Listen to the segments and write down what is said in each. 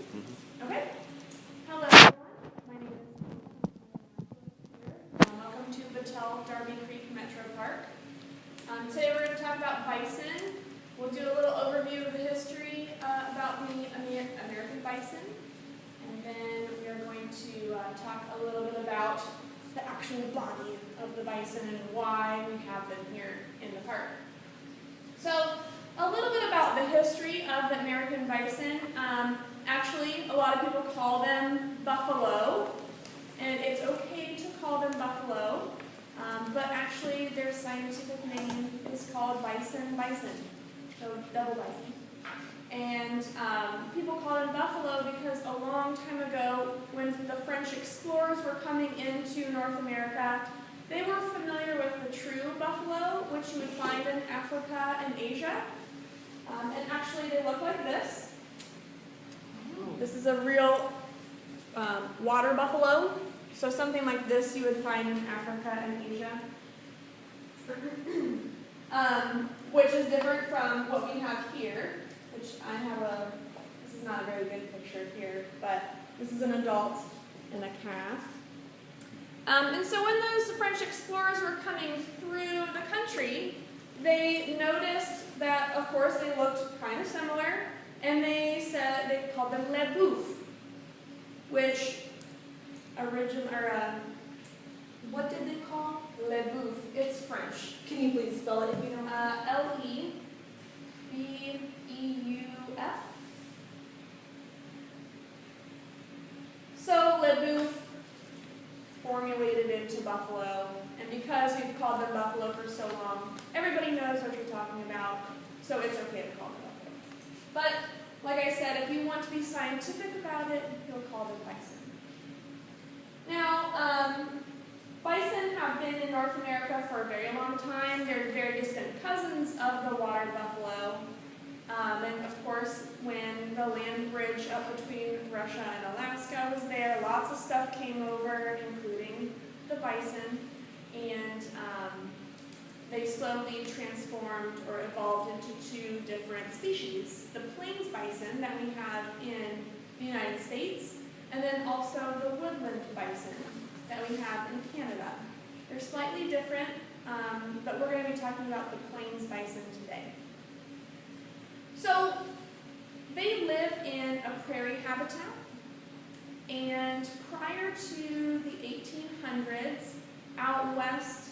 Okay. Hello, everyone. My name is welcome to Battelle Darby Creek Metro Park. Today we're going to talk about bison. We'll do a little overview of the history about the American bison, and then we are going to talk a little bit about the actual body of the bison and why we have them here in the park. So, a little bit about the history of the American bison. Actually, a lot of people call them buffalo, and it's okay to call them buffalo, but actually their scientific name is called bison, so double bison. And people call them buffalo because a long time ago, when the French explorers were coming into North America, they were familiar with the true buffalo, which you would find in Africa and Asia. And actually, they look like this. This is a real water buffalo. So something like this you would find in Africa and Asia. Which is different from what we have here, which I have this is not a very good picture here, but this is an adult and a calf. And so when those French explorers were coming through the country, they noticed that, of course, they looked kind of similar, and they called them le boeuf, which what did they call le boeuf? It's French. Can you please spell it if you know? L-E-B-E-U-F. So le boeuf formulated into buffalo, and because we've called them buffalo for so long, everybody knows what you're talking about, so it's okay to call them buffalo. But, like I said, if you want to be scientific about it, you'll call them bison. Now, bison have been in North America for a very long time. They're very distant cousins of the water buffalo. And of course, when the land bridge up between Russia and Alaska was there, lots of stuff came over, including the bison, and they slowly transformed or evolved into two different species. The plains bison that we have in the United States, and then also the woodland bison that we have in Canada. They're slightly different, but we're going to be talking about the plains bison today. So, they live in a prairie habitat, and prior to the 1800s, out west,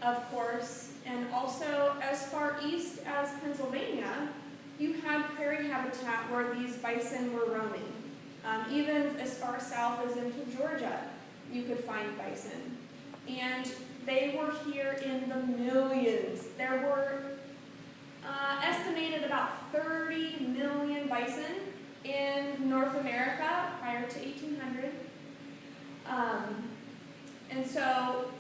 of course, and also as far east as Pennsylvania, you had prairie habitat where these bison were roaming. Even as far south as into Georgia, you could find bison. And they were here in the millions. There were estimated about 30 million bison in North America prior to 1800. And so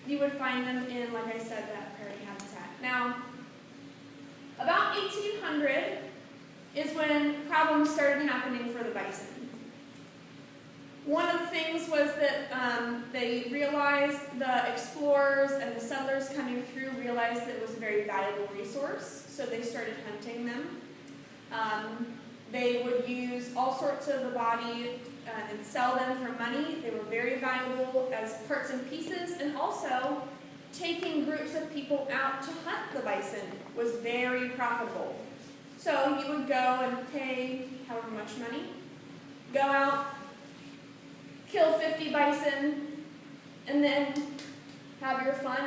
you would find them in, like I said, that prairie habitat. Now, about 1800 is when problems started happening for the bison. One of the things was that they realized, the explorers and the settlers coming through realized that it was a very valuable resource, so they started hunting them. They would use all sorts of the body and sell them for money. They were very valuable as parts and pieces, and also taking groups of people out to hunt the bison was very profitable. So you would go and pay however much money, go out, kill 50 bison, and then have your fun,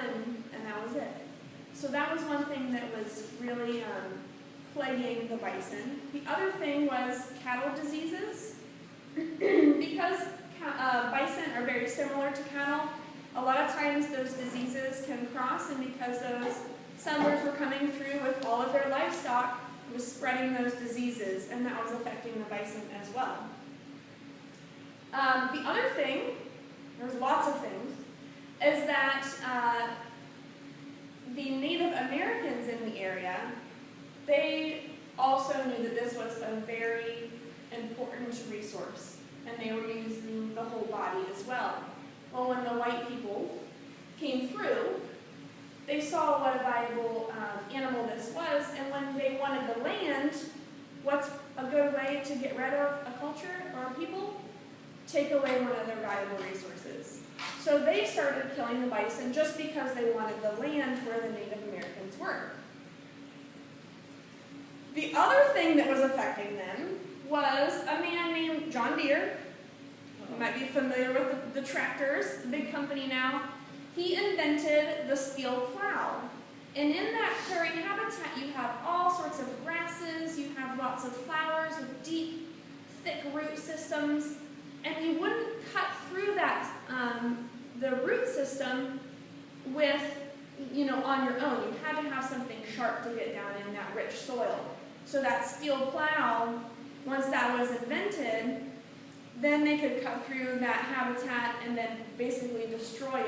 and that was it. So that was one thing that was really plaguing the bison. The other thing was cattle diseases. Because bison are very similar to cattle, a lot of times those diseases can cross, and because those settlers were coming through with all of their livestock, it was spreading those diseases, and that was affecting the bison as well. The other thing, there's lots of things, is that the Native Americans in the area, they also knew that this was a very important resource, and they were using the whole body as well. Well, when the white people came through, they saw what a valuable animal this was, and when they wanted the land, what's a good way to get rid of a culture or a people, take away one of their valuable resources. So they started killing the bison just because they wanted the land where the Native Americans were. The other thing that was affecting them was a man named John Deere. You might be familiar with the tractors, the big company now. He invented the steel plow. And in that prairie habitat, you have all sorts of grasses, you have lots of flowers with deep, thick root systems, and you wouldn't cut through that, the root system with, on your own. You had to have something sharp to get down in that rich soil. So that steel plow, once that was invented, then they could cut through that habitat and then basically destroy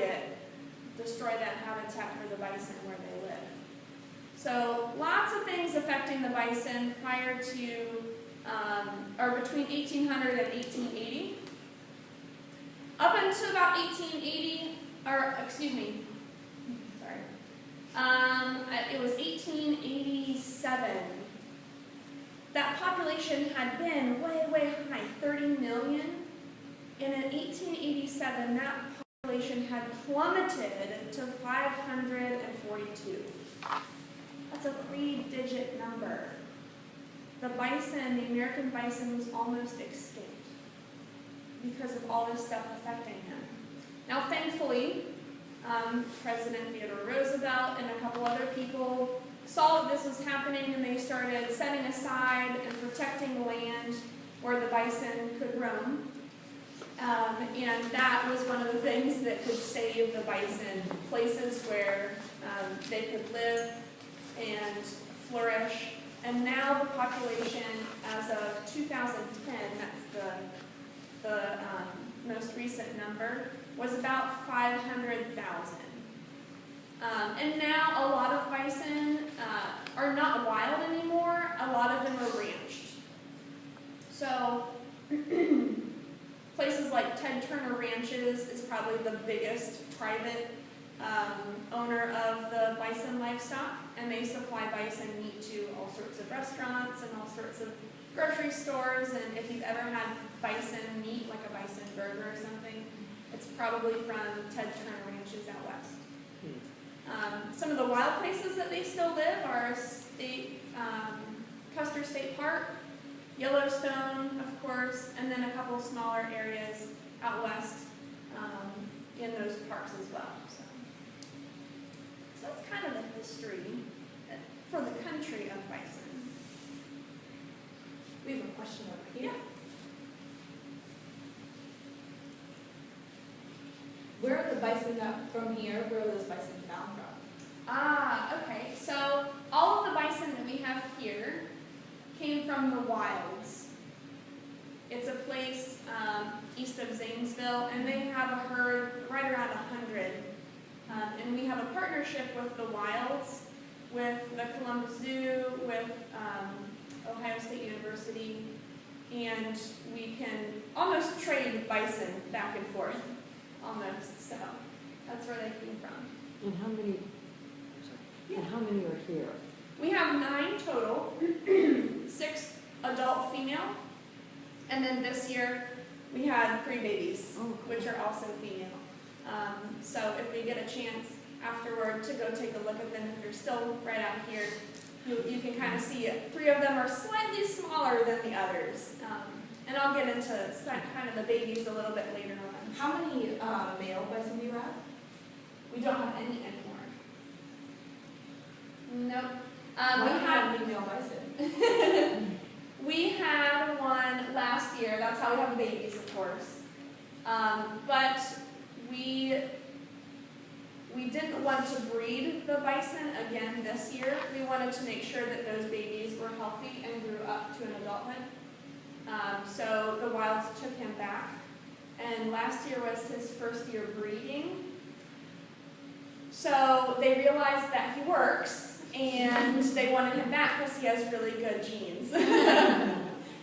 that habitat for the bison where they live. So lots of things affecting the bison prior to, or between 1800 and 1880. Up until about 1880, it was 1887. That population had been way, way high, 30 million. And in 1887, that population had plummeted to 542. That's a 3-digit number. The bison, the American bison, was almost extinct because of all this stuff affecting him. Now, thankfully, President Theodore Roosevelt and a couple other people saw that this was happening, and they started setting aside and protecting land where the bison could roam. And that was one of the things that could save the bison, places where they could live and flourish. And now the population, as of 2010, that's the most recent number, was about 500,000. And now a lot of bison are not wild anymore. A lot of them are ranched. So places like Ted Turner Ranches is probably the biggest private owner of the bison livestock, and they supply bison meat to all sorts of restaurants and all sorts of grocery stores. And if you've ever had bison meat, like a bison burger or something, it's probably from Ted Turner Ranches out west. Some of the wild places that they still live are Custer State Park, Yellowstone, of course, and then a couple smaller areas out west in those parks as well. So that's kind of the history for the country of bison. We have a question over here. Yeah. Where are the bison from here? Where are those bison found from? Okay. So all of the bison that we have here came from the wilds. It's a place east of Zanesville, and they have a herd right around 100. And we have a partnership with the wilds, with the Columbus Zoo, with Ohio State University, and we can almost trade bison back and forth, almost. So that's where they came from. And how many? And how many are here? We have 9 total, 6 adult female, and then this year we had 3 babies, which are also female. So if we get a chance afterward to go take a look at them, if you're still right out here, you can kind of see it. 3 of them are slightly smaller than the others. And I'll get into kind of the babies a little bit later on. How many male bison do you have? We don't have any anymore. Nope. Why do you have any male bison? We had one last year. That's how we have babies, of course. But we didn't want to breed the bison again this year. We wanted to make sure that those babies were healthy and grew up to an adulthood. So the wilds took him back. And last year was his first year breeding. So they realized that he works, and they wanted him back because he has really good genes.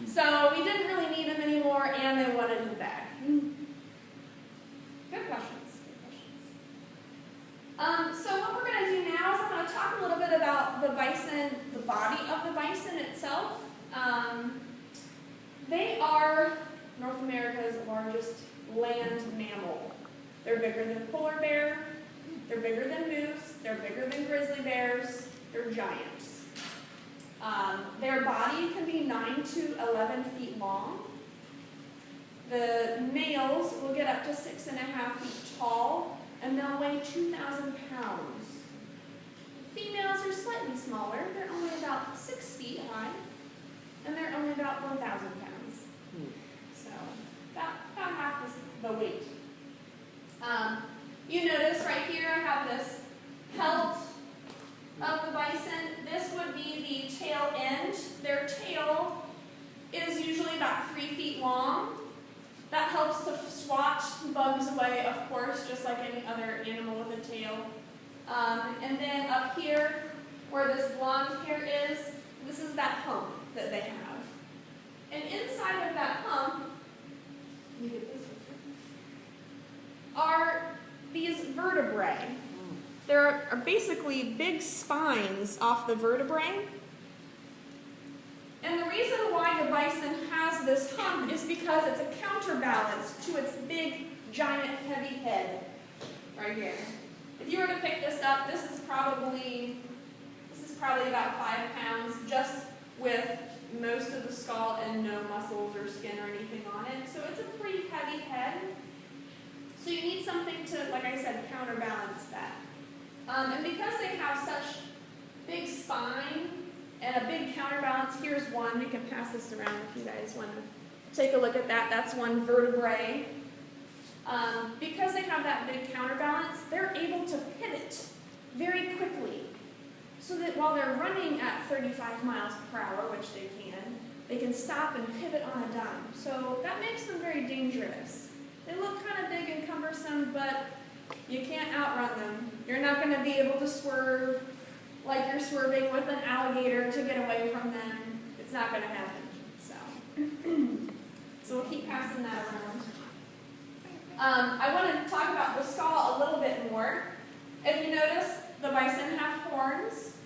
So we didn't really need him anymore, and they wanted him back. Good questions. So what we're going to do now is I'm going to talk a little bit about the bison, the body of the bison itself. land mammal. They're bigger than polar bear, they're bigger than moose, they're bigger than grizzly bears, they're giants. Their body can be 9 to 11 feet long. The males will get up to 6.5 feet tall, and they'll weigh 2,000 pounds. Females are slightly smaller. They're only about 6 feet high, and they're only about 1,000 pounds. So about half the weight. You notice right here I have this pelt of the bison. This would be the tail end. Their tail is usually about 3 feet long. That helps to swat bugs away, of course, just like any other animal with a tail. And then up here, where this blonde hair is, this is that hump that they have. And inside of that hump, are these vertebrae. There are basically big spines off the vertebrae. And the reason why the bison has this hump is because it's a counterbalance to its big, giant, heavy head right here. If you were to pick this up, this is probably about 5 pounds, just with most of the skull and no muscles or skin or anything on it. So it's a pretty heavy head. So you need something to, like I said, counterbalance that. And because they have such big spine and a big counterbalance, here's one. We can pass this around if you guys want to take a look at that. That's one vertebrae. Because they have that big counterbalance, they're able to pivot very quickly. So that while they're running at 35 miles per hour, which they can stop and pivot on a dime. So that makes them very dangerous. They look kind of big and cumbersome, but you can't outrun them. You're not going to be able to swerve like you're swerving with an alligator to get away from them. It's not going to happen. So we'll keep passing that around. I want to talk about the skull a little bit more. If you notice, the bison have horns.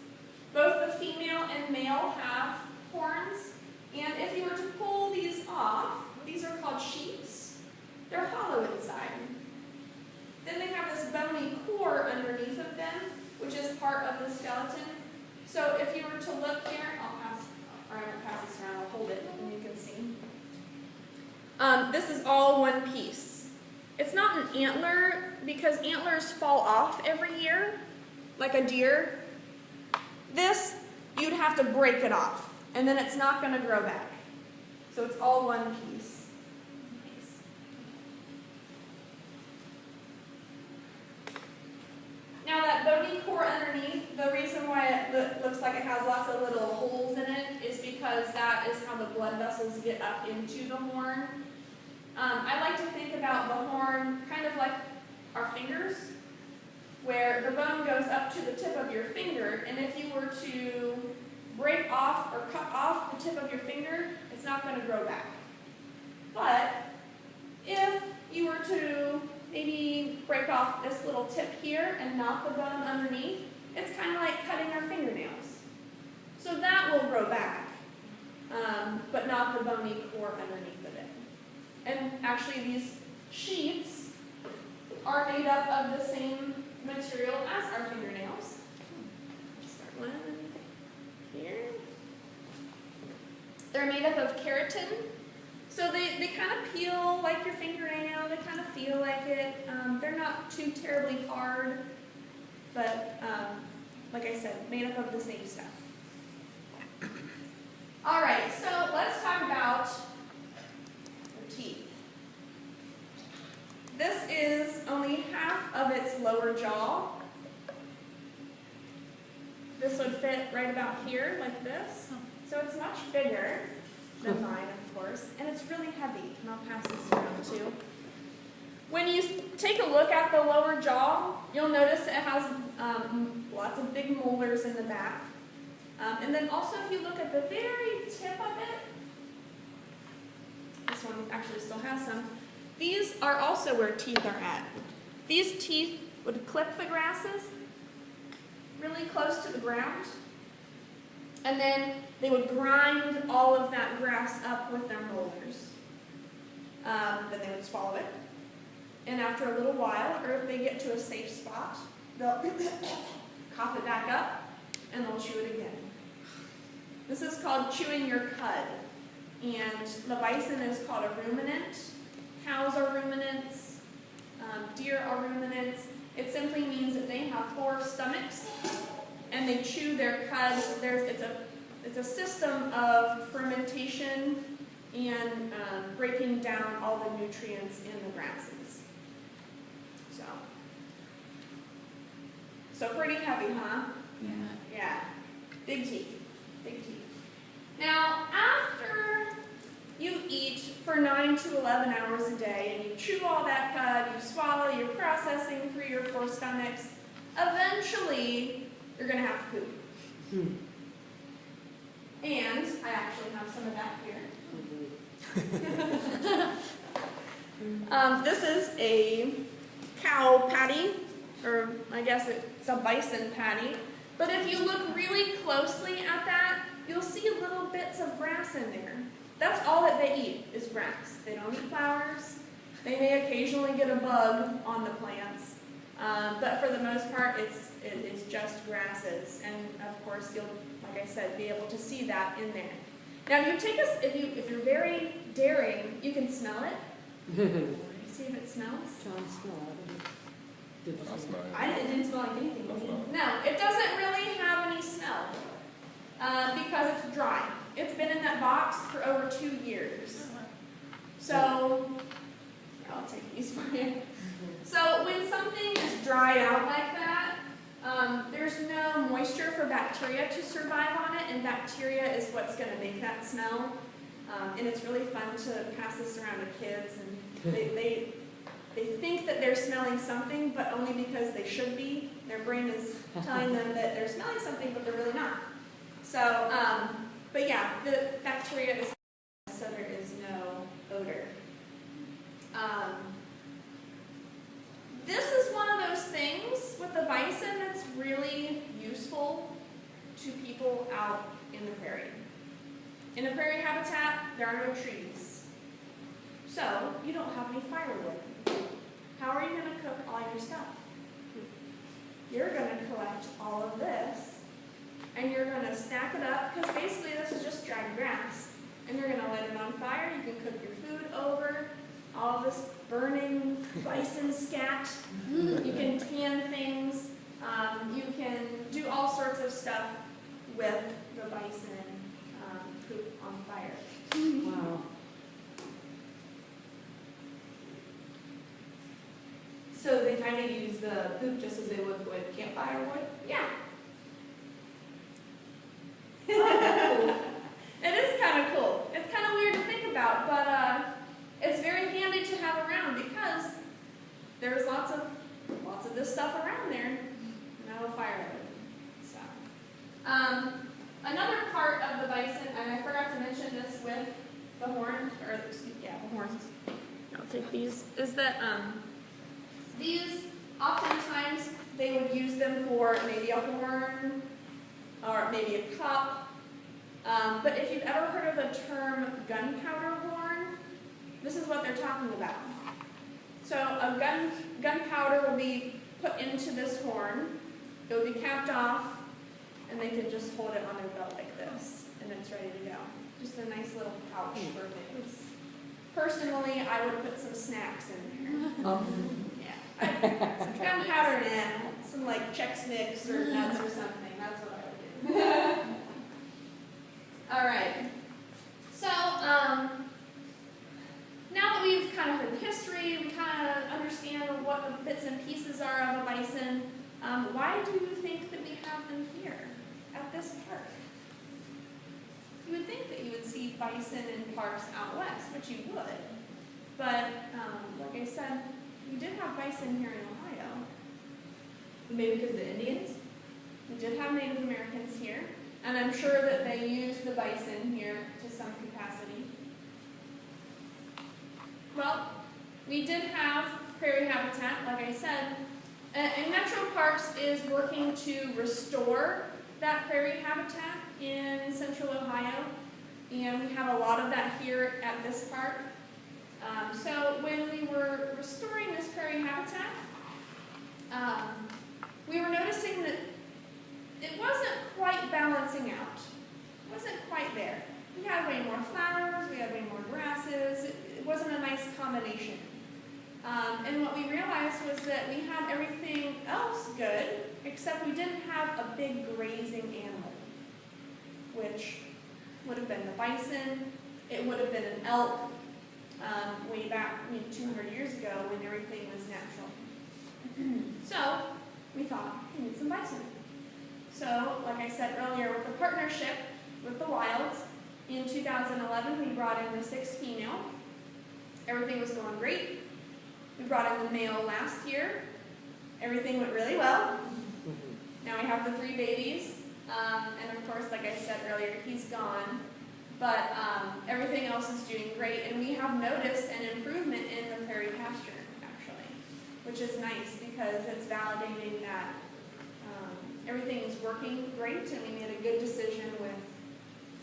Both the female and male have horns. And if you were to pull these off, these are called sheaths. They're hollow inside. Then they have this bony core underneath of them, which is part of the skeleton. So if you were to look here, I won't pass this around, I'll hold it and you can see. This is all one piece. It's not an antler because antlers fall off every year, like a deer. This, you'd have to break it off, and then it's not going to grow back. So it's all one piece. Now that bony core underneath, the reason why it looks like it has lots of little holes in it is because that is how the blood vessels get up into the horn. I like to think about the horn kind of like our fingers, where the bone goes up to the tip of your finger, and if you were to break off or cut off the tip of your finger, it's not going to grow back. But if you were to maybe break off this little tip here and not the bone underneath, it's kind of like cutting our fingernails. So that will grow back, but not the bony core underneath of it. And actually these sheaths are made up of the same material as our fingernails. Start one here. They're made up of keratin. So they kind of peel like your fingernail, they kind of feel like it. They're not too terribly hard, but like I said, made up of the same stuff. All right, so let's talk about the teeth. This is only half of its lower jaw. This would fit right about here, like this. So it's much bigger than mine, of course, and it's really heavy, and I'll pass this around too. When you take a look at the lower jaw, you'll notice it has lots of big molars in the back. And then also if you look at the very tip of it, this one actually still has some, these are also where teeth are at. These teeth would clip the grasses really close to the ground, and then they would grind all of that grass up with their molars. Then they would swallow it, and after a little while, or if they get to a safe spot, they'll cough it back up, and they'll chew it again. This is called chewing your cud, and the bison is called a ruminant. Cows are ruminants, deer are ruminants. It simply means that they have 4 stomachs, and they chew their cud. It's a system of fermentation and breaking down all the nutrients in the grasses. So pretty heavy, huh? Yeah. Big teeth. Big teeth. Now, after you eat for 9 to 11 hours a day, and you chew all that cud, you swallow, you're processing through your 4 stomachs, eventually you're going to have to poop. And I actually have some of that here. This is a cow patty, or I guess it's a bison patty. But if you look really closely at that, you'll see little bits of grass in there. That's all that they eat, is grass. They don't eat flowers. They may occasionally get a bug on the plants. But for the most part, it is just grasses. And of course, you'll, like I said, be able to see that in there. Now, if you're very daring, you can smell it. See if it smells. John smell it. It didn't smell like anything. No, it doesn't really have any smell because it's dry. It's been in that box for over 2 years. So, I'll take these for you. So when something is dried out like that, there's no moisture for bacteria to survive on it, and bacteria is what's going to make that smell. And it's really fun to pass this around to kids, and they think that they're smelling something, but only because they should be. Their brain is telling them that they're smelling something, but they're really not. So, but yeah, the bacteria is, so there is no odor. This is one of those things with the bison that's really useful to people out in the prairie. In a prairie habitat, there are no trees. So, you don't have any firewood. How are you going to cook all your stuff? You're going to collect all of this, and you're going to stack it up, because basically this is just dried grass. And you're going to light it on fire. You can cook your food over all this burning bison scat. You can tan things. You can do all sorts of stuff with the bison poop on fire. Wow. So they kind of use the poop just as they would with campfire wood? Yeah. Oh, It is kind of cool. It's kind of weird to think about, but it's very handy to have around because there's lots of this stuff around there. No firewood. So, another part of the bison, and I forgot to mention this with the horns, or the horns. I'll take these. Is that these oftentimes they would use them for maybe a horn or maybe a cup. But if you've ever heard of the term gunpowder horn, this is what they're talking about. So a gunpowder will be put into this horn. It will be capped off, and they can just hold it on their belt like this, and it's ready to go. Just a nice little pouch for things. Personally, I would put some snacks in there. Oh. Yeah, some gunpowder and some like Chex Mix or nuts or something. That's what I would do. All right. So now that we've kind of heard the history, we kind of understand what the bits and pieces are of a bison. Why do you think that we have them here at this park? You would think that you would see bison in parks out west, which you would. But like I said, we did have bison here in Ohio. maybe because of the Indians? We did have Native Americans here, and I'm sure that they used the bison here to some capacity. Well, we did have prairie habitat, like I said, and Metro Parks is working to restore that prairie habitat in central Ohio, and we have a lot of that here at this park. So when we were restoring this prairie habitat, we were noticing that it wasn't quite balancing out. It wasn't quite there. We had way more flowers, we had way more grasses. It wasn't a nice combination. And what we realized was that we had everything else good, except we didn't have a big grazing animal, which would have been the bison, it would have been an elk, way back 200 years ago when everything was natural. So we thought, we need some bison. So, like I said earlier, with the partnership with the Wilds, in 2011 we brought in the 6 female. Everything was going great. We brought in the male last year. Everything went really well. Now we have the 3 babies. And of course, like I said earlier, he's gone. But everything else is doing great. And we have noticed an improvement in the prairie pasture, actually, which is nice because it's validating that everything is working great, and we made a good decision with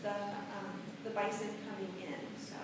the bison coming in. So